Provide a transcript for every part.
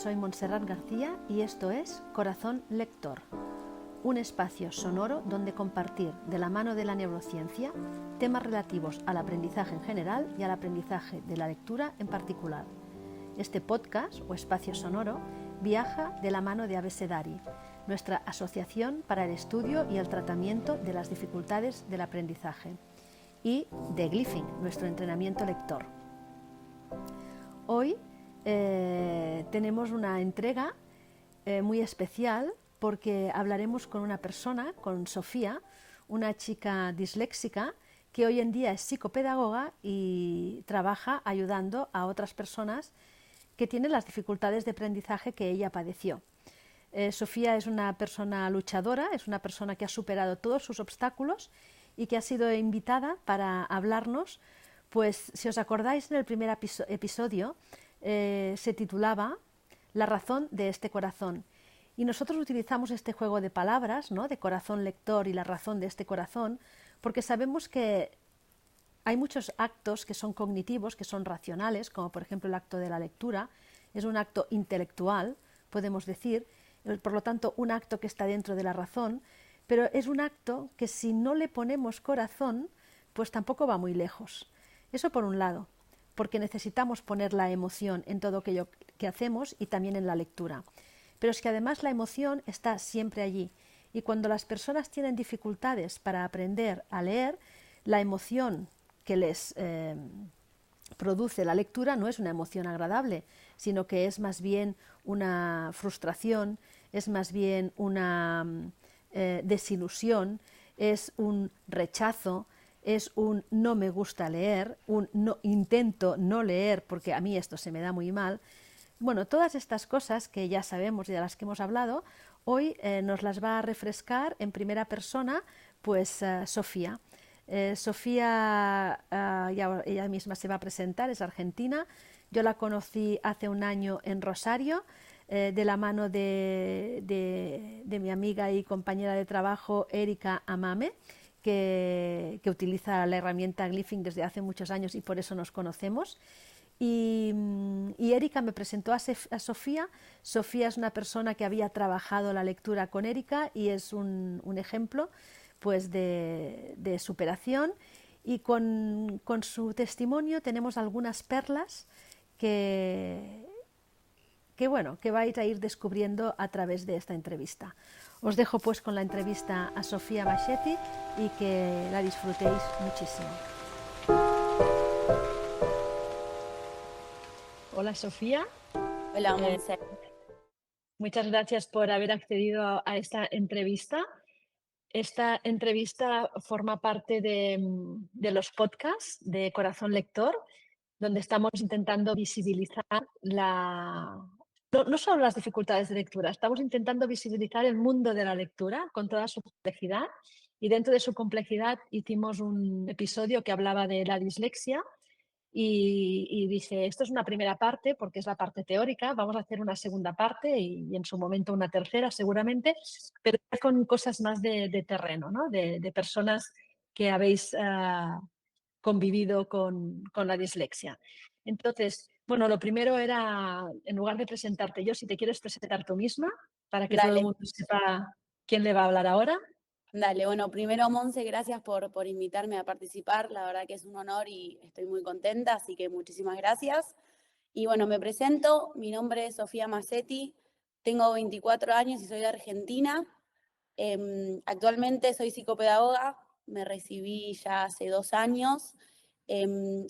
soy Montserrat García y esto es Corazón Lector, un espacio sonoro donde compartir de la mano de la neurociencia temas relativos al aprendizaje en general y al aprendizaje de la lectura en particular. Este podcast o espacio sonoro viaja de la mano de Abecedari, nuestra asociación para el estudio y el tratamiento de las dificultades del aprendizaje, y de Glyphing, nuestro entrenamiento lector. Hoy tenemos una entrega muy especial porque hablaremos con una persona, con Sofía, una chica disléxica que hoy en día es psicopedagoga y trabaja ayudando a otras personas que tienen las dificultades de aprendizaje que ella padeció. Sofía es una persona luchadora, es una persona que ha superado todos sus obstáculos y que ha sido invitada para hablarnos, pues si os acordáis en el primer episodio se titulaba La razón de este corazón. Y nosotros utilizamos este juego de palabras, ¿no?, de corazón lector y la razón de este corazón, porque sabemos que hay muchos actos que son cognitivos, que son racionales, como por ejemplo el acto de la lectura, es un acto intelectual, podemos decir, por lo tanto un acto que está dentro de la razón, pero es un acto que si no le ponemos corazón, pues tampoco va muy lejos. Eso por un lado, porque necesitamos poner la emoción en todo aquello que hacemos y también en la lectura. Pero es que además la emoción está siempre allí. Y cuando las personas tienen dificultades para aprender a leer, la emoción que les produce la lectura no es una emoción agradable, sino que es más bien una frustración, es más bien una desilusión, es un rechazo, es un no me gusta leer, un no, intento no leer porque a mí esto se me da muy mal. Bueno, todas estas cosas que ya sabemos y de las que hemos hablado, hoy nos las va a refrescar en primera persona pues Sofía. Sofía, ella misma se va a presentar, es argentina. Yo la conocí hace un año en Rosario, de la mano de mi amiga y compañera de trabajo Erika Amame, que utiliza la herramienta Glyphing desde hace muchos años y por eso nos conocemos. Y Erika me presentó a Sofía. Sofía es una persona que había trabajado la lectura con Erika y es un ejemplo pues de superación, y con su testimonio tenemos algunas perlas que bueno, que vais a ir descubriendo a través de esta entrevista. Os dejo pues con la entrevista a Sofía Machetti y que la disfrutéis muchísimo. Hola Sofía. Hola, Monse. Muchas gracias por haber accedido a esta entrevista. Esta entrevista forma parte de los podcasts de Corazón Lector, donde estamos intentando visibilizar no solo las dificultades de lectura, estamos intentando visibilizar el mundo de la lectura con toda su complejidad, y dentro de su complejidad hicimos un episodio que hablaba de la dislexia. Y dije, esto es una primera parte porque es la parte teórica, vamos a hacer una segunda parte y en su momento una tercera seguramente, pero con cosas más de terreno, ¿no?, de personas que habéis convivido con la dislexia. Entonces, bueno, lo primero era, en lugar de presentarte yo, si te quieres presentar tú misma, para que todo el mundo sepa quién le va a hablar ahora. Dale, bueno, primero, Monse, gracias por invitarme a participar. La verdad que es un honor y estoy muy contenta, así que muchísimas gracias. Y bueno, me presento, mi nombre es Sofía Machetti, tengo 24 años y soy de Argentina. Actualmente soy psicopedagoga, me recibí ya hace 2 años.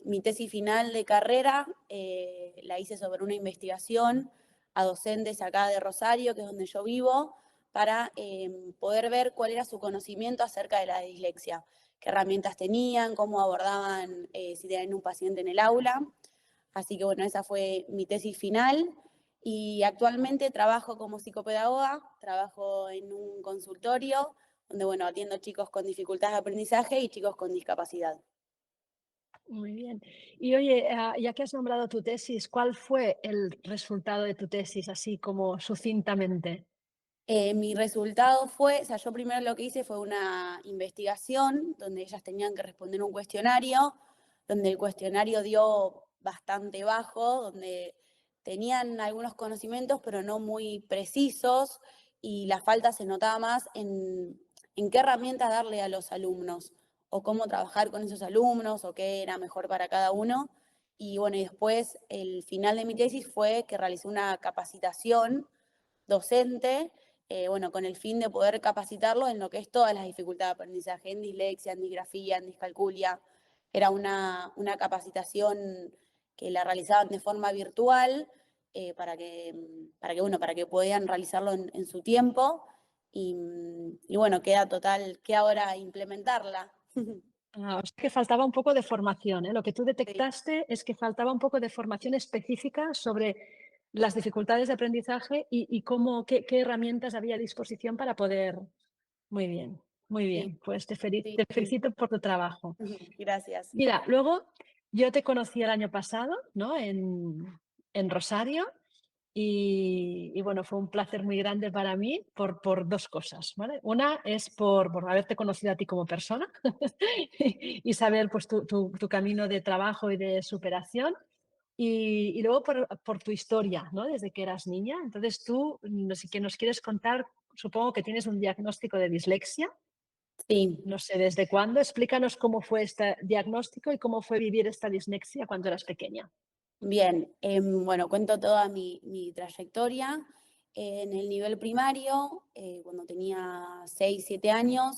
Mi tesis final de carrera la hice sobre una investigación a docentes acá de Rosario, que es donde yo vivo, para poder ver cuál era su conocimiento acerca de la dislexia, qué herramientas tenían, cómo abordaban si tenían un paciente en el aula. Así que bueno, esa fue mi tesis final. Y actualmente trabajo como psicopedagoga, trabajo en un consultorio donde, bueno, atiendo chicos con dificultades de aprendizaje y chicos con discapacidad. Muy bien. Y oye, ya que has nombrado tu tesis, ¿cuál fue el resultado de tu tesis, así como sucintamente? Mi resultado fue, o sea, yo primero lo que hice fue una investigación donde ellas tenían que responder un cuestionario, donde el cuestionario dio bastante bajo, donde tenían algunos conocimientos, pero no muy precisos, y la falta se notaba más en qué herramientas darle a los alumnos, o cómo trabajar con esos alumnos, o qué era mejor para cada uno. Y bueno, y después el final de mi tesis fue que realicé una capacitación docente, bueno, con el fin de poder capacitarlos en lo que es todas las dificultades de aprendizaje, en dislexia, en disgrafía, en discalculia. Era una capacitación que la realizaban de forma virtual, bueno, para que puedan realizarlo en su tiempo. Y bueno, queda ahora implementarla. Ah, o sea que faltaba un poco de formación, ¿eh? Lo que tú Sí, detectaste es que faltaba un poco de formación específica sobre las dificultades de aprendizaje y cómo, qué herramientas había a disposición para poder. Muy bien, muy sí, bien. Pues sí, te sí. felicito por tu trabajo. Gracias. Mira, luego yo te conocí el año pasado, ¿no? En Rosario y bueno, fue un placer muy grande para mí por dos cosas, ¿vale? Una es por haberte conocido a ti como persona y saber pues tu camino de trabajo y de superación. Y luego por tu historia, ¿no? Desde que eras niña. Entonces tú, no sé, que nos quieres contar, supongo que tienes un diagnóstico de dislexia. Sí. No sé desde cuándo. Explícanos cómo fue este diagnóstico y cómo fue vivir esta dislexia cuando eras pequeña. Bien, bueno, cuento toda mi trayectoria. En el nivel primario, cuando tenía 6 7 años,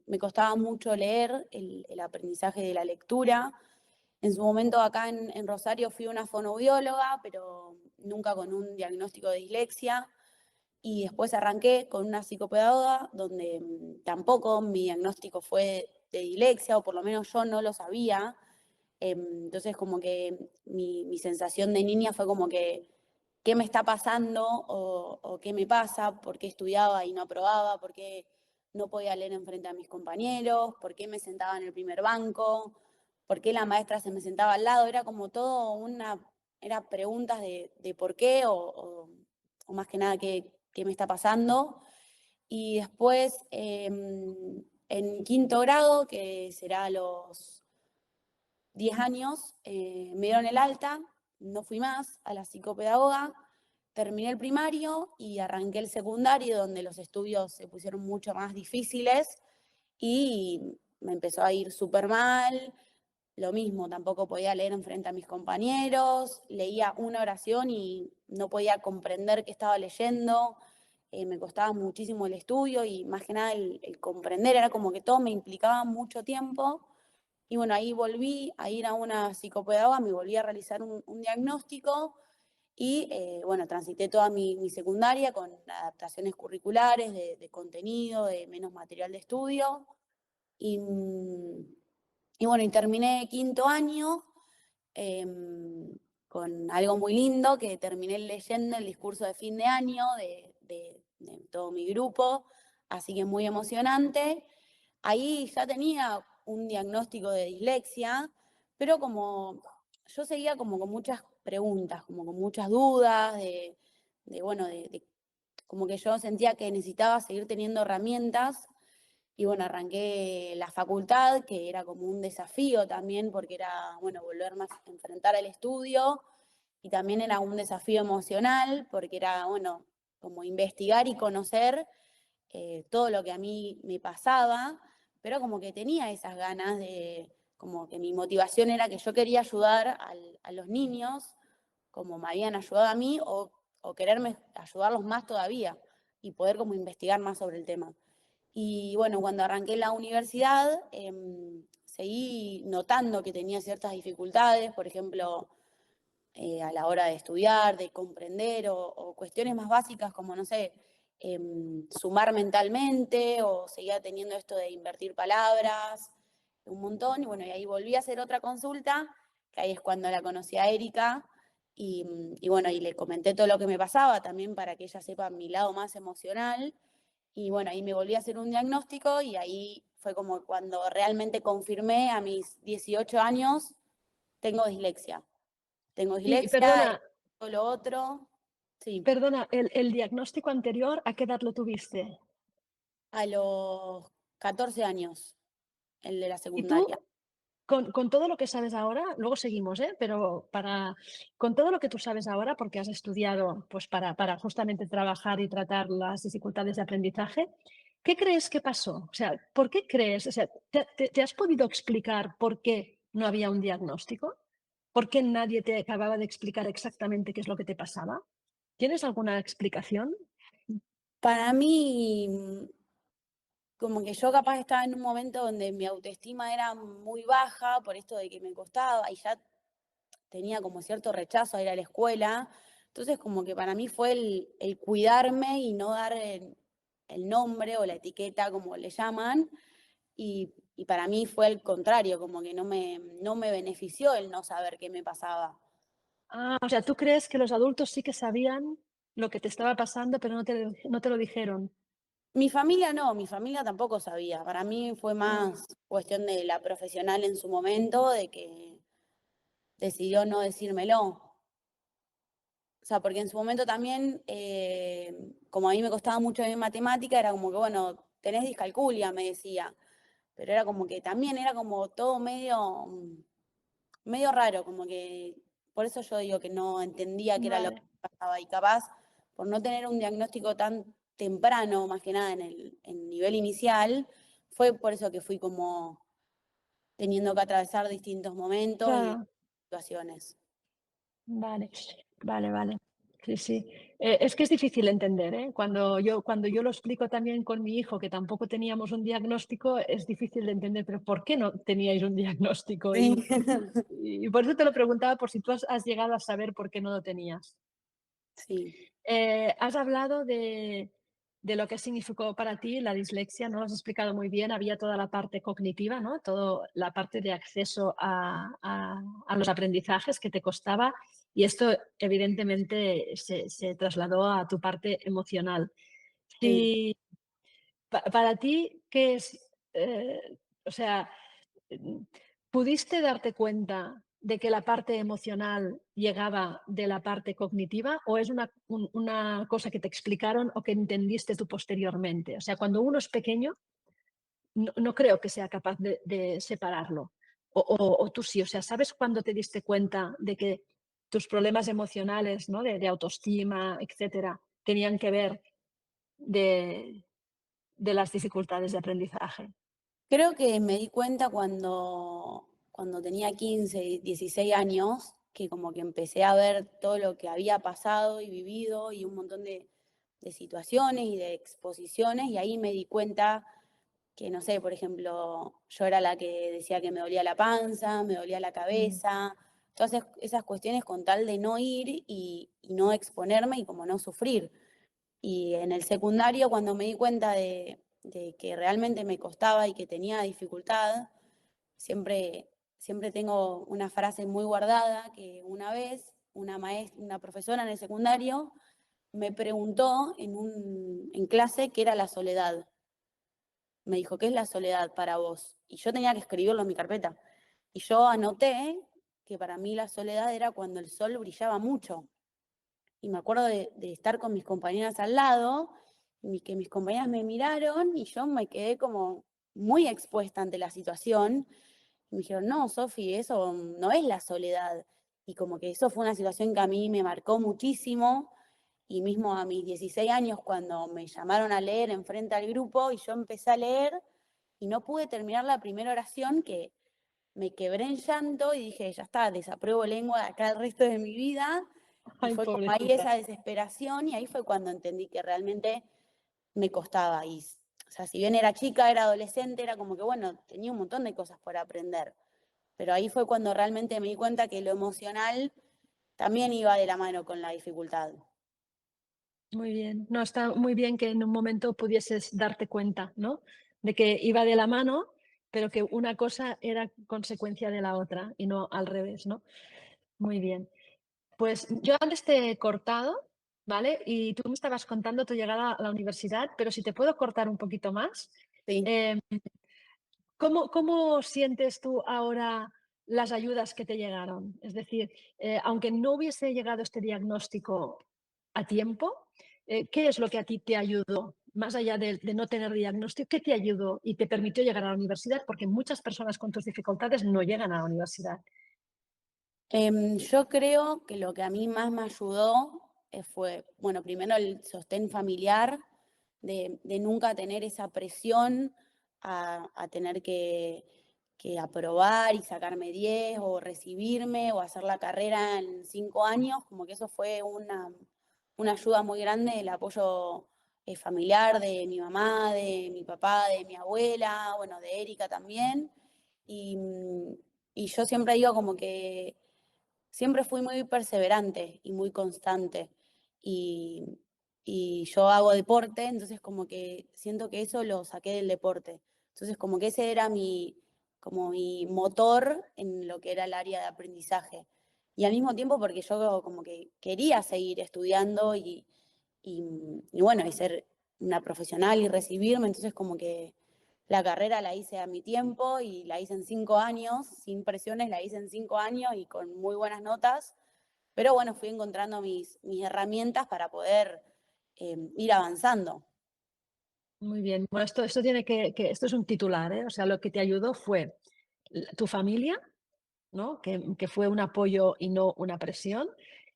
me costaba mucho leer el aprendizaje de la lectura. En su momento acá en Rosario fui una fonoaudióloga, pero nunca con un diagnóstico de dislexia. Y después arranqué con una psicopedagoga donde tampoco mi diagnóstico fue de dislexia, o por lo menos yo no lo sabía. Entonces como que mi sensación de niña fue como que, ¿qué me está pasando? O ¿qué me pasa? ¿Por qué estudiaba y no aprobaba? ¿Por qué no podía leer enfrente a mis compañeros? ¿Por qué me sentaba en el primer banco? ¿Por qué la maestra se me sentaba al lado? Era como todo era preguntas de por qué, o más que nada qué me está pasando. Y después, en quinto grado, que será a los 10 años, me dieron el alta, no fui más a la psicopedagoga, terminé el primario y arranqué el secundario, donde los estudios se pusieron mucho más difíciles y me empezó a ir súper mal. Lo mismo, tampoco podía leer enfrente a mis compañeros, leía una oración y no podía comprender qué estaba leyendo. Me costaba muchísimo el estudio y más que nada el comprender, era como que todo me implicaba mucho tiempo. Y bueno, ahí volví a ir a una psicopedagoga, me volví a realizar un diagnóstico y bueno, transité toda mi secundaria con adaptaciones curriculares de contenido, de menos material de estudio. Y, y bueno, y terminé quinto año con algo muy lindo, que terminé leyendo el discurso de fin de año de todo mi grupo, así que muy emocionante. Ahí ya tenía un diagnóstico de dislexia, pero como yo seguía como con muchas preguntas, como con muchas dudas, bueno, como que yo sentía que necesitaba seguir teniendo herramientas. Y bueno, arranqué la facultad, que era como un desafío también, porque era, bueno, volver más a enfrentar el estudio, y también era un desafío emocional, porque era, bueno, como investigar y conocer todo lo que a mí me pasaba, pero como que tenía esas ganas como que mi motivación era que yo quería ayudar a los niños como me habían ayudado a mí, o quererme ayudarlos más todavía y poder como investigar más sobre el tema. Y bueno, cuando arranqué la universidad, seguí notando que tenía ciertas dificultades, por ejemplo, a la hora de estudiar, de comprender, o cuestiones más básicas como, no sé, sumar mentalmente, o seguía teniendo esto de invertir palabras, un montón. Y bueno, y ahí volví a hacer otra consulta, que ahí es cuando la conocí a Erika, y bueno, y le comenté todo lo que me pasaba también para que ella sepa mi lado más emocional. Y bueno, ahí me volví a hacer un diagnóstico y ahí fue como cuando realmente confirmé a mis 18 años, tengo dislexia. Tengo Y dislexia, perdona, todo lo otro. Sí, perdona, el diagnóstico anterior, ¿a qué edad lo tuviste? a los 14 años, el de la ¿Y tú, secundaria. con todo lo que sabes ahora, luego seguimos, ¿eh? Pero con todo lo que tú sabes ahora, porque has estudiado pues para justamente trabajar y tratar las dificultades de aprendizaje, ¿qué crees que pasó? O sea, ¿por qué crees? O sea, ¿te has podido explicar por qué no había un diagnóstico? ¿Por qué nadie te acababa de explicar exactamente qué es lo que te pasaba? ¿Tienes alguna explicación? Para mí, como que yo capaz estaba en un momento donde mi autoestima era muy baja por esto de que me costaba y ya tenía como cierto rechazo a ir a la escuela. Entonces, como que para mí fue el cuidarme y no dar el nombre o la etiqueta, como le llaman. Y para mí fue el contrario, como que no me benefició el no saber qué me pasaba. Ah, o sea, ¿tú crees que los adultos sí que sabían lo que te estaba pasando, pero no te lo dijeron? Mi familia no, mi familia tampoco sabía. Para mí fue Ah, más cuestión de la profesional en su momento, de que decidió no decírmelo. O sea, porque en su momento también, como a mí me costaba mucho en matemática, era como que, bueno, tenés discalculia, me decía. Pero era como que también era como todo medio raro, como que, por eso yo digo que no entendía qué era lo que vale. pasaba. Y capaz, por no tener un diagnóstico tan temprano, más que nada en nivel inicial, fue por eso que fui como teniendo que atravesar distintos momentos y Claro, situaciones. vale, vale, vale. Sí, sí. Es que es difícil entender, ¿eh? Cuando yo lo explico también con mi hijo, que tampoco teníamos un diagnóstico, es difícil de entender, pero ¿por qué no teníais un diagnóstico? Sí. Y por eso te lo preguntaba, por si tú has llegado a saber por qué no lo tenías. Sí, Has hablado de lo que significó para ti la dislexia, ¿no? Lo has explicado muy bien. Había toda la parte cognitiva, ¿no? Toda la parte de acceso a los aprendizajes que te costaba y esto evidentemente se trasladó a tu parte emocional. sí. Si, para ti, ¿qué es? O sea, mm, ¿pudiste darte cuenta de que la parte emocional llegaba de la parte cognitiva o es una cosa que te explicaron o que entendiste tú posteriormente? O sea, cuando uno es pequeño, no creo que sea capaz de separarlo. O tú sí, o sea, ¿sabes cuándo te diste cuenta de que tus problemas emocionales, ¿no? De autoestima, etcétera, tenían que ver de, de las dificultades de aprendizaje? Creo que me di cuenta cuando tenía 15, 16 años, que como que empecé a ver todo lo que había pasado y vivido y un montón de situaciones y de exposiciones y ahí me di cuenta que, no sé, por ejemplo, yo era la que decía que me dolía la panza, me dolía la Mm, cabeza, todas esas cuestiones con tal de no ir y no exponerme y como no sufrir. Y en el secundario, cuando me di cuenta de que realmente me costaba y que tenía dificultad, siempre tengo una frase muy guardada que una vez una maestra, una profesora en el secundario me preguntó en clase qué era la soledad. Me dijo, ¿qué es la soledad para vos? Y yo tenía que escribirlo en mi carpeta. Y yo anoté que para mí la soledad era cuando el sol brillaba mucho. Y me acuerdo de estar con mis compañeras al lado, y que mis compañeras me miraron y yo me quedé como muy expuesta ante la situación. Y me dijeron, no, Sofi, eso no es la soledad. Y como que eso fue una situación que a mí me marcó muchísimo. Y mismo a mis 16 años, cuando me llamaron a leer enfrente al grupo y yo empecé a leer y no pude terminar la primera oración, que me quebré en llanto y dije, ya está, desapruebo lengua de acá el resto de mi vida. Y Ay, fue como ahí pobrecita. esa desesperación y ahí fue cuando entendí que realmente me costaba. Y, o sea, si bien era chica, era adolescente, era como que, bueno, tenía un montón de cosas por aprender. Pero ahí fue cuando realmente me di cuenta que lo emocional también iba de la mano con la dificultad. Muy bien. No, está muy bien que en un momento pudieses darte cuenta, ¿no? De que iba de la mano, pero que una cosa era consecuencia de la otra y no al revés, ¿no? Muy bien. Pues yo antes te he cortado, ¿vale? Y tú me estabas contando tu llegada a la universidad, pero si te puedo cortar un poquito más, Sí. eh, cómo sientes tú ahora las ayudas que te llegaron? Es decir, aunque no hubiese llegado este diagnóstico a tiempo, ¿qué es lo que a ti te ayudó? más allá de no tener diagnóstico, ¿qué te ayudó y te permitió llegar a la universidad? Porque muchas personas con tus dificultades no llegan a la universidad. Yo creo que lo que a mí más me ayudó fue, bueno, primero el sostén familiar, de nunca tener esa presión a tener que aprobar y sacarme 10 o recibirme o hacer la carrera en 5 años, como que eso fue una ayuda muy grande, el apoyo familiar de mi mamá, de mi papá, de mi abuela, bueno, de Erika también. Y, y yo siempre digo como que siempre fui muy perseverante y muy constante. Y, y yo hago deporte, entonces como que siento que eso lo saqué del deporte. Entonces como que ese era como mi motor en lo que era el área de aprendizaje. Y al mismo tiempo porque yo como que quería seguir estudiando y, y bueno, y ser una profesional y recibirme, entonces como que la carrera la hice a mi tiempo y la hice en 5 años, sin presiones, la hice en 5 años y con muy buenas notas. Pero bueno, fui encontrando mis herramientas para poder ir avanzando. Muy bien. Bueno, esto tiene esto es un titular, ¿eh? O sea, lo que te ayudó fue tu familia, ¿no? Que fue un apoyo y no una presión.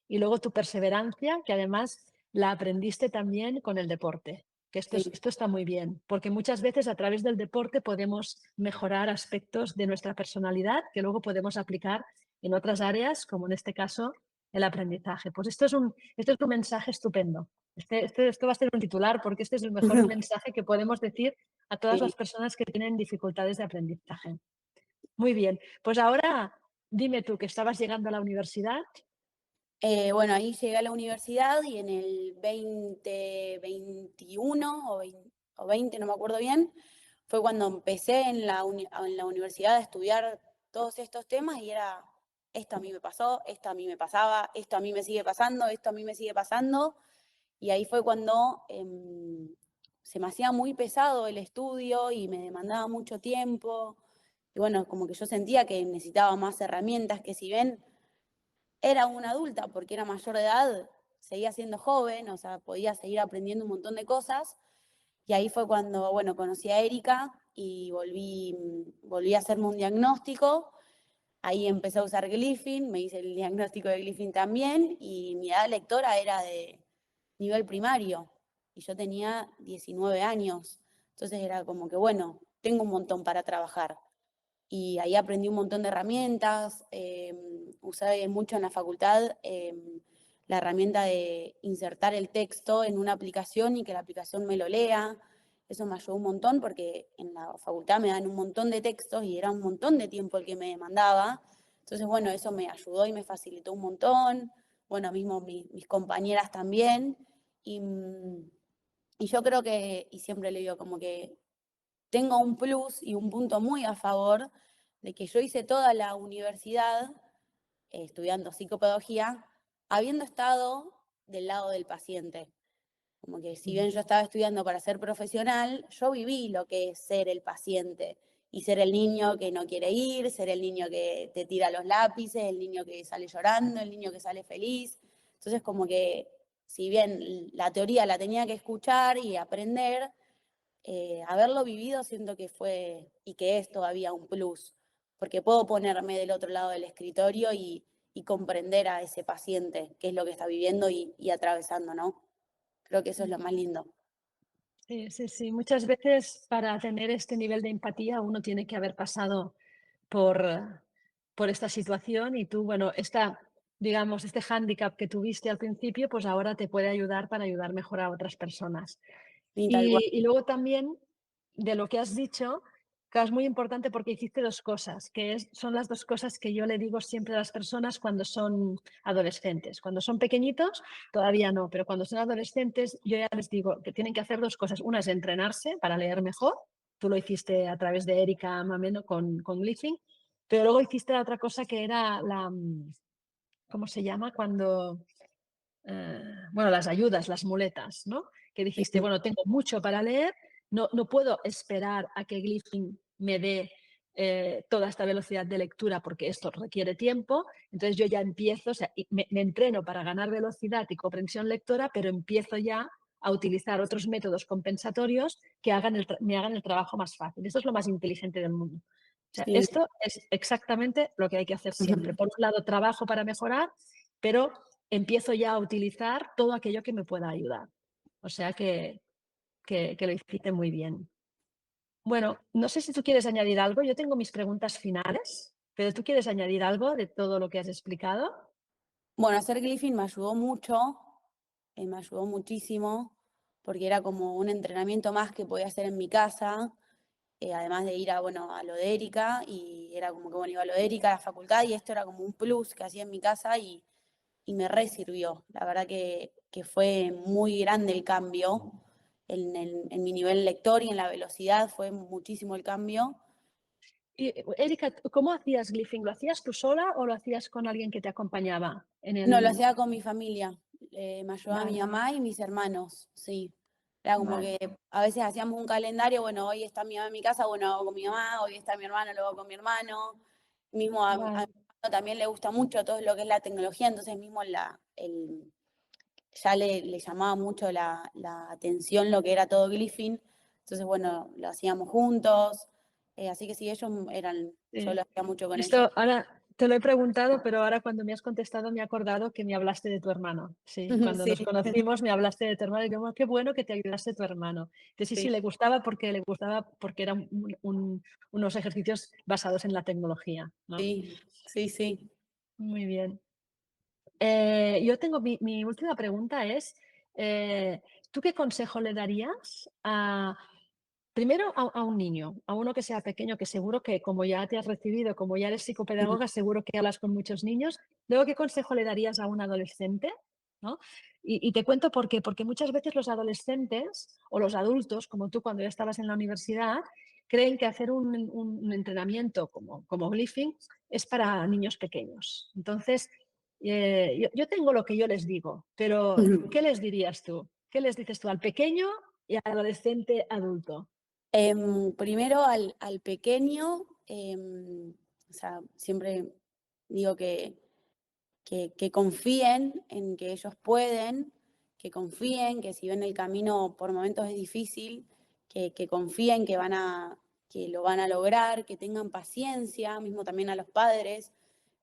Y luego tu perseverancia, que además la aprendiste también con el deporte. Que Sí, esto está muy bien, porque muchas veces a través del deporte podemos mejorar aspectos de nuestra personalidad que luego podemos aplicar en otras áreas, como en este caso el aprendizaje. Pues esto es un mensaje estupendo. Esto va a ser un titular porque este es el mejor mensaje que podemos decir a todas sí. las personas que tienen dificultades de aprendizaje. Muy bien, pues ahora dime tú que estabas llegando a la universidad. Bueno, ahí llegué a la universidad y en el 2021 o 20, no me acuerdo bien, fue cuando empecé en la universidad a estudiar todos estos temas y era, esto a mí me pasó, esto a mí me pasaba, esto a mí me sigue pasando, esto a mí me sigue pasando. Y ahí fue cuando se me hacía muy pesado el estudio y me demandaba mucho tiempo. Y bueno, como que yo sentía que necesitaba más herramientas, que si bien era una adulta porque era mayor de edad, seguía siendo joven, o sea, podía seguir aprendiendo un montón de cosas. Y ahí fue cuando, bueno, conocí a Erika y volví a hacerme un diagnóstico. Ahí empecé a usar Glyphing, me hice el diagnóstico de Glyphing también y mi edad lectora era de nivel primario y yo tenía 19 años. Entonces era como que, bueno, tengo un montón para trabajar. Y ahí aprendí un montón de herramientas, usé mucho en la facultad la herramienta de insertar el texto en una aplicación y que la aplicación me lo lea. Eso me ayudó un montón porque en la facultad me dan un montón de textos y era un montón de tiempo el que me demandaba. Entonces, bueno, eso me ayudó y me facilitó un montón. Bueno, mismo mis compañeras también. Y, y yo creo que, y siempre le digo como que tengo un plus y un punto muy a favor de que yo hice toda la universidad estudiando psicopedagogía, habiendo estado del lado del paciente. Como que si bien yo estaba estudiando para ser profesional, yo viví lo que es ser el paciente y ser el niño que no quiere ir, ser el niño que te tira los lápices, el niño que sale llorando, el niño que sale feliz. Entonces como que si bien la teoría la tenía que escuchar y aprender, haberlo vivido siento que fue y que es todavía un plus, porque puedo ponerme del otro lado del escritorio y comprender a ese paciente, qué es lo que está viviendo y atravesando, ¿no? Creo que eso es lo más lindo. Sí, sí, sí. Muchas veces para tener este nivel de empatía uno tiene que haber pasado por, por esta situación y tú, bueno, digamos, este hándicap que tuviste al principio, pues ahora te puede ayudar para ayudar mejor a otras personas. Sí, tal cual. Y luego también de lo que has dicho, que es muy importante porque hiciste dos cosas, son las dos cosas que yo le digo siempre a las personas cuando son adolescentes. Cuando son pequeñitos, todavía no, pero cuando son adolescentes, yo ya les digo que tienen que hacer dos cosas. Una es entrenarse para leer mejor. Tú lo hiciste a través de Erika Mameno con Glyphing, pero luego hiciste la otra cosa que era ¿cómo se llama? Bueno, las ayudas, las muletas, ¿no? Que dijiste, Sí, bueno, tengo mucho para leer, no puedo esperar a que Glyphing me dé toda esta velocidad de lectura porque esto requiere tiempo, entonces yo ya empiezo, o sea, me entreno para ganar velocidad y comprensión lectora, pero empiezo ya a utilizar otros métodos compensatorios que me hagan el trabajo más fácil. Esto es lo más inteligente del mundo. O sea, Sí. esto es exactamente lo que hay que hacer siempre. Por un lado, trabajo para mejorar, pero empiezo ya a utilizar todo aquello que me pueda ayudar. O sea que lo hiciste muy bien. Bueno, no sé si tú quieres añadir algo. Yo tengo mis preguntas finales, pero ¿tú quieres añadir algo de todo lo que has explicado? Bueno, hacer Glyphing me ayudó mucho, me ayudó muchísimo, porque era como un entrenamiento más que podía hacer en mi casa, además de ir a, bueno, a lo de Erika, y era como que, bueno, iba a lo de Erika, a la facultad, y esto era como un plus que hacía en mi casa y me re sirvió. La verdad que fue muy grande el cambio en mi nivel lector y en la velocidad, fue muchísimo el cambio. Y, Erika, ¿cómo hacías Glyphing? ¿Lo hacías tú sola o lo hacías con alguien que te acompañaba en No, lo el...? hacía con mi familia. Me ayudaba mi Vale, mamá y mis hermanos, sí. Era como vale, que a veces hacíamos un calendario, bueno, hoy está mi mamá en mi casa, bueno, hago con mi mamá, hoy está mi hermano, luego con mi hermano. Mismo a mi vale. hermano también le gusta mucho todo lo que es la tecnología, entonces mismo ya le llamaba mucho la atención lo que era todo Glyphing. Entonces, bueno, lo hacíamos juntos. Así que sí, ellos eran, yo lo Sí. hacía mucho con ellos. Esto ahora te lo he preguntado, pero ahora cuando me has contestado me he acordado que me hablaste de tu hermano. Sí, cuando Sí, nos conocimos me hablaste de tu hermano y digo, "Oh, qué bueno que te ayudaste tu hermano". Que sí, sí, sí, le gustaba porque eran unos ejercicios basados en la tecnología, ¿no? sí, sí, sí. Muy bien. Yo tengo mi última pregunta es, ¿tú qué consejo le darías a primero a un niño, a uno que sea pequeño, que seguro que como ya te has recibido, como ya eres psicopedagoga, seguro que hablas con muchos niños? Luego, ¿qué consejo le darías a un adolescente? ¿No? Y te cuento por qué, porque muchas veces los adolescentes o los adultos, como tú cuando ya estabas en la universidad, creen que hacer un entrenamiento como Glyphing es para niños pequeños. Entonces, yo tengo lo que yo les digo, pero ¿qué les dirías tú? ¿Qué les dices tú al pequeño y al adolescente adulto? Primero al pequeño, o sea, siempre digo que confíen en que ellos pueden, que confíen, que si ven el camino por momentos es difícil, que confíen que lo van a lograr, que tengan paciencia, mismo también a los padres,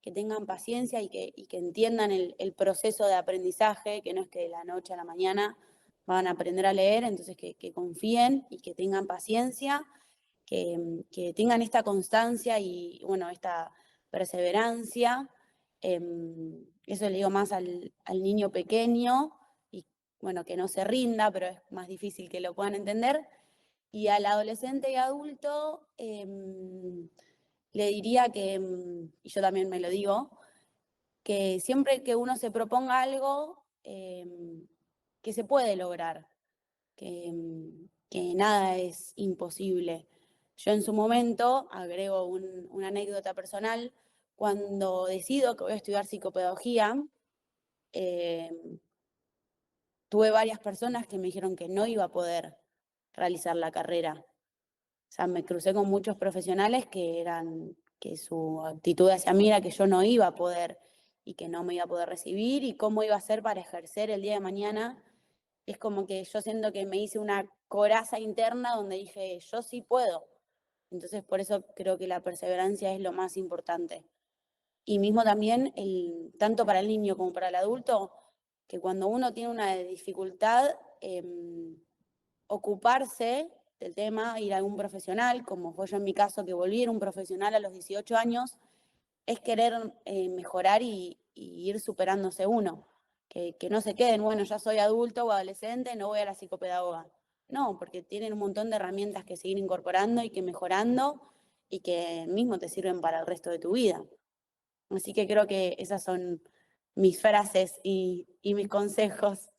que tengan paciencia y que entiendan el proceso de aprendizaje, que no es que de la noche a la mañana van a aprender a leer, entonces que confíen y que tengan paciencia, que tengan esta constancia y, bueno, esta perseverancia. Eso le digo más al niño pequeño y, bueno, que no se rinda, pero es más difícil que lo puedan entender. Y al adolescente y adulto le diría que, y yo también me lo digo, que siempre que uno se proponga algo, que se puede lograr, que nada es imposible. Yo en su momento, agrego una anécdota personal, cuando decido que voy a estudiar psicopedagogía, eh, tuve varias personas que me dijeron que no iba a poder realizar la carrera. O sea, me crucé con muchos profesionales que su actitud hacia mí era que yo no iba a poder y que no me iba a poder recibir y cómo iba a ser para ejercer el día de mañana. Es como que yo siento que me hice una coraza interna donde dije, yo sí puedo. Entonces, por eso creo que la perseverancia es lo más importante. Y mismo también, tanto para el niño como para el adulto, que cuando uno tiene una dificultad, ocuparse del tema, ir a algún profesional, como fue yo en mi caso, que volví a ir a un profesional a los 18 años, es querer mejorar y ir superándose uno. Que no se queden, bueno, ya soy adulto o adolescente, no voy a la psicopedagoga. No, porque tienen un montón de herramientas que seguir incorporando y que mejorando y que mismo te sirven para el resto de tu vida. Así que creo que esas son mis frases y mis consejos.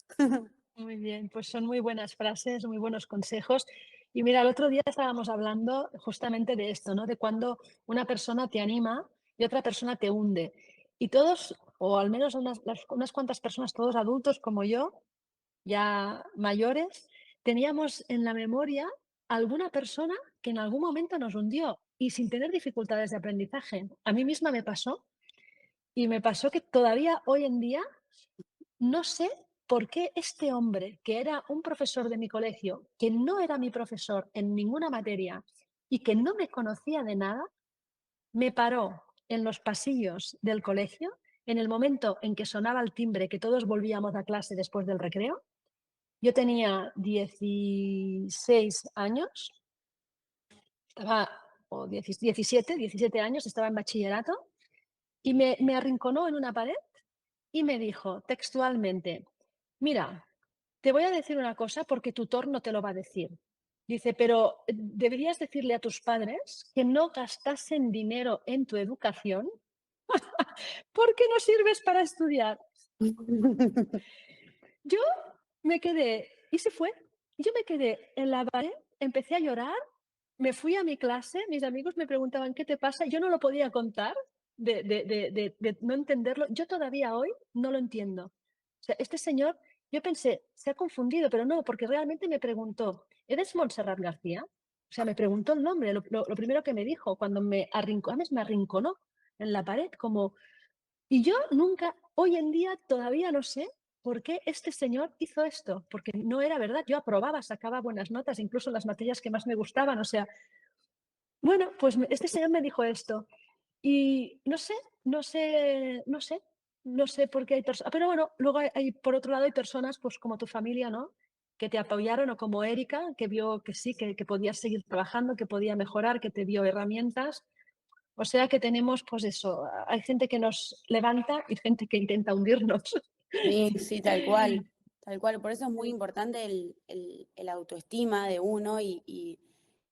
Muy bien, pues son muy buenas frases, muy buenos consejos. Y mira, el otro día estábamos hablando justamente de esto, ¿no? De cuando una persona te anima y otra persona te hunde. Y todos, o al menos unas cuantas personas, todos adultos como yo, ya mayores, teníamos en la memoria alguna persona que en algún momento nos hundió y sin tener dificultades de aprendizaje. A mí misma me pasó y me pasó que todavía hoy en día no sé por qué este hombre, que era un profesor de mi colegio, que no era mi profesor en ninguna materia y que no me conocía de nada, me paró en los pasillos del colegio en el momento en que sonaba el timbre, que todos volvíamos a clase después del recreo. Yo tenía 16 años, estaba, o 17 años, estaba en bachillerato, y me arrinconó en una pared y me dijo textualmente, mira, te voy a decir una cosa porque tu tutor no te lo va a decir. Dice, pero deberías decirle a tus padres que no gastasen dinero en tu educación porque no sirves para estudiar. Yo me quedé, y se fue. Yo me quedé en la pared, empecé a llorar, me fui a mi clase, mis amigos me preguntaban, ¿qué te pasa? Yo no lo podía contar de no entenderlo. Yo todavía hoy no lo entiendo. O sea, este señor, yo pensé, se ha confundido, pero no, porque realmente me preguntó, ¿eres Montserrat García? O sea, me preguntó el nombre, lo primero que me dijo, cuando además me arrinconó en la pared, como, y yo nunca, hoy en día todavía no sé por qué este señor hizo esto, porque no era verdad. Yo aprobaba, sacaba buenas notas, incluso en las materias que más me gustaban. O sea, bueno, pues este señor me dijo esto. Y no sé, no sé por qué hay personas. Pero bueno, luego por otro lado, hay personas, pues como tu familia, ¿no? Que te apoyaron, o como Erika, que vio que sí, que podías seguir trabajando, que podía mejorar, que te dio herramientas. O sea que tenemos, pues eso, hay gente que nos levanta y gente que intenta hundirnos. Sí, sí, tal cual, tal cual. Por eso es muy importante el autoestima de uno y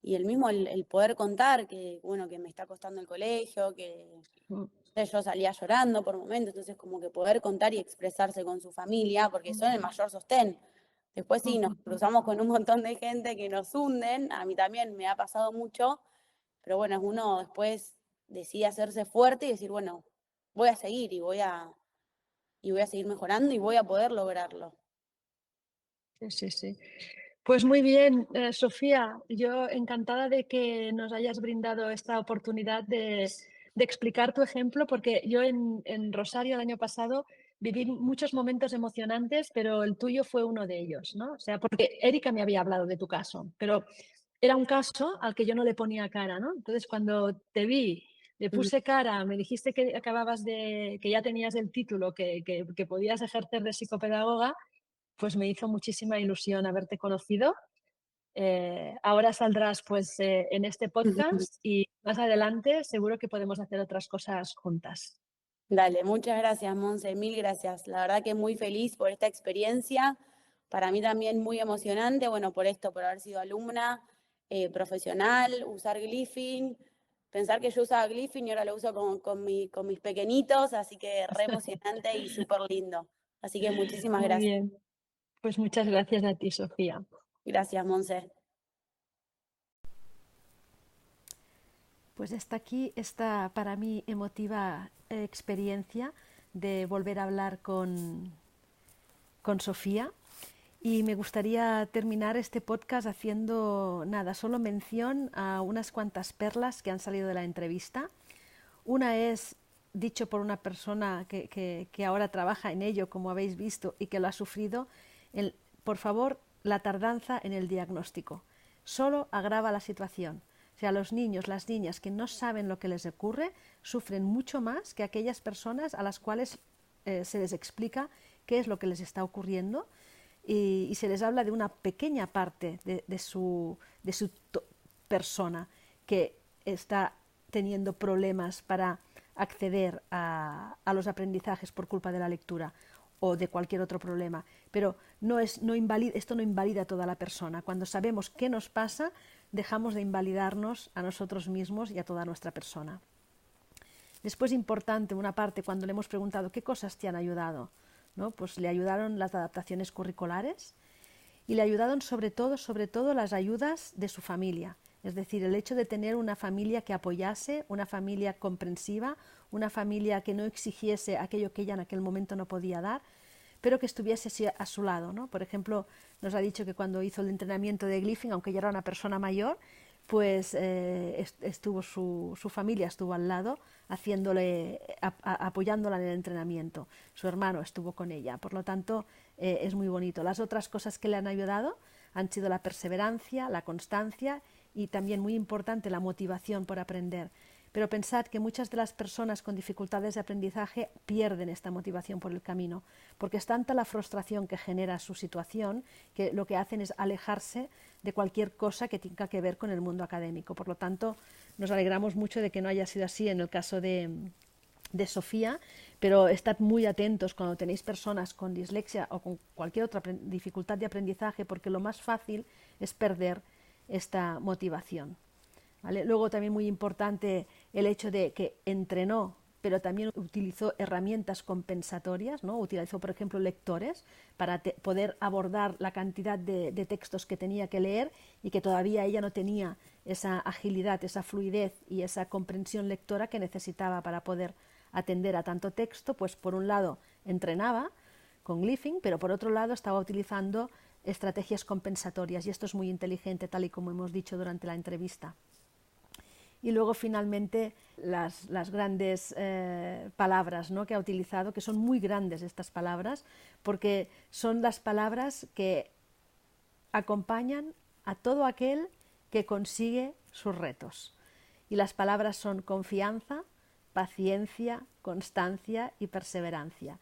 el mismo el poder contar que, bueno, que me está costando el colegio, que yo salía llorando por momentos, entonces como que poder contar y expresarse con su familia, porque son el mayor sostén. Después sí, nos cruzamos con un montón de gente que nos hunden, a mí también me ha pasado mucho, pero bueno, uno después decide hacerse fuerte y decir, bueno, voy a seguir y voy a seguir mejorando y voy a poder lograrlo. Sí, sí, sí. Pues muy bien, Sofía, yo encantada de que nos hayas brindado esta oportunidad de explicar tu ejemplo, porque yo en Rosario el año pasado viví muchos momentos emocionantes, pero el tuyo fue uno de ellos, ¿no? O sea, porque Erika me había hablado de tu caso, pero era un caso al que yo no le ponía cara, ¿no? Entonces, cuando te vi, le puse cara, me dijiste que acababas que ya tenías el título, que podías ejercer de psicopedagoga, pues me hizo muchísima ilusión haberte conocido. Ahora saldrás pues en este podcast y más adelante seguro que podemos hacer otras cosas juntas. Dale, muchas gracias, Monse, mil gracias. La verdad que muy feliz por esta experiencia. Para mí también muy emocionante, bueno, por esto, por haber sido alumna, profesional, usar Glyphing, pensar que yo usaba Glyphing y ahora lo uso con mis pequeñitos, así que re emocionante y súper lindo. Así que muchísimas Muy gracias. bien, pues muchas gracias a ti, Sofía. Gracias, Monse. Pues está aquí esta para mí emotiva experiencia de volver a hablar con Sofía. Y me gustaría terminar este podcast haciendo nada, solo mención a unas cuantas perlas que han salido de la entrevista. Una es dicho por una persona que ahora trabaja en ello, como habéis visto, y que lo ha sufrido. Por favor, la tardanza en el diagnóstico solo agrava la situación. O sea, los niños, las niñas que no saben lo que les ocurre, sufren mucho más que aquellas personas a las cuales se les explica qué es lo que les está ocurriendo y se les habla de una pequeña parte de su persona que está teniendo problemas para acceder a los aprendizajes por culpa de la lectura o de cualquier otro problema. Pero esto no invalida a toda la persona. Cuando sabemos qué nos pasa, dejamos de invalidarnos a nosotros mismos y a toda nuestra persona. Después, importante, una parte, cuando le hemos preguntado qué cosas te han ayudado, ¿no? Pues le ayudaron las adaptaciones curriculares y le ayudaron sobre todo las ayudas de su familia. Es decir, el hecho de tener una familia que apoyase, una familia comprensiva, una familia que no exigiese aquello que ella en aquel momento no podía dar, pero que estuviese a su lado, ¿no? Por ejemplo, nos ha dicho que cuando hizo el entrenamiento de Glyphing, aunque ya era una persona mayor, pues estuvo su familia estuvo al lado, apoyándola en el entrenamiento. Su hermano estuvo con ella, por lo tanto es muy bonito. Las otras cosas que le han ayudado han sido la perseverancia, la constancia y también muy importante la motivación por aprender. Pero pensad que muchas de las personas con dificultades de aprendizaje pierden esta motivación por el camino, porque es tanta la frustración que genera su situación que lo que hacen es alejarse de cualquier cosa que tenga que ver con el mundo académico. Por lo tanto, nos alegramos mucho de que no haya sido así en el caso de Sofía, pero estad muy atentos cuando tenéis personas con dislexia o con cualquier otra dificultad de aprendizaje, porque lo más fácil es perder esta motivación. ¿Vale? Luego también muy importante el hecho de que entrenó, pero también utilizó herramientas compensatorias, ¿no? Utilizó, por ejemplo, lectores para poder abordar la cantidad de textos que tenía que leer y que todavía ella no tenía esa agilidad, esa fluidez y esa comprensión lectora que necesitaba para poder atender a tanto texto. Pues por un lado entrenaba con Glyphing, pero por otro lado estaba utilizando estrategias compensatorias, y esto es muy inteligente, tal y como hemos dicho durante la entrevista. Y luego finalmente las grandes palabras, ¿no?, que ha utilizado, que son muy grandes estas palabras, porque son las palabras que acompañan a todo aquel que consigue sus retos. Y las palabras son confianza, paciencia, constancia y perseverancia.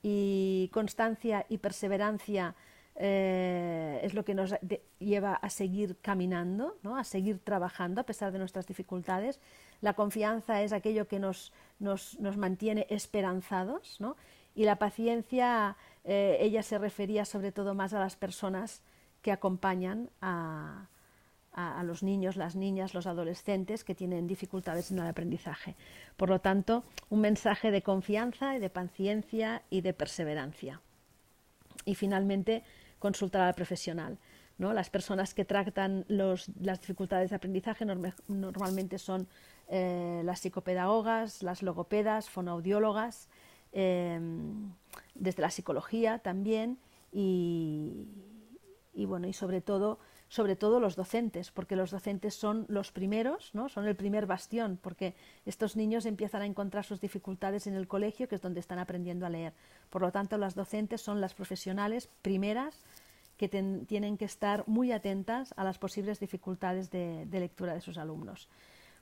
Y constancia y perseverancia es lo que nos lleva a seguir caminando, ¿no?, a seguir trabajando a pesar de nuestras dificultades. La confianza es aquello que nos mantiene esperanzados, ¿no? Y la paciencia, ella se refería sobre todo más a las personas que acompañan a los niños, las niñas, los adolescentes que tienen dificultades en el aprendizaje. Por lo tanto, un mensaje de confianza y de paciencia y de perseverancia. Y finalmente, consultar al profesional, ¿no? Las personas que tratan las dificultades de aprendizaje normalmente son las psicopedagogas, las logopedas, fonoaudiólogas, desde la psicología también, y bueno, y sobre todo los docentes, porque los docentes son los primeros, ¿no?, son el primer bastión, porque estos niños empiezan a encontrar sus dificultades en el colegio, que es donde están aprendiendo a leer. Por lo tanto, las docentes son las profesionales primeras que tienen que estar muy atentas a las posibles dificultades de lectura de sus alumnos.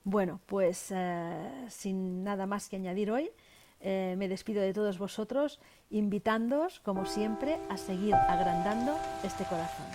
Bueno, pues sin nada más que añadir hoy, me despido de todos vosotros, invitándoos, como siempre, a seguir agrandando este corazón.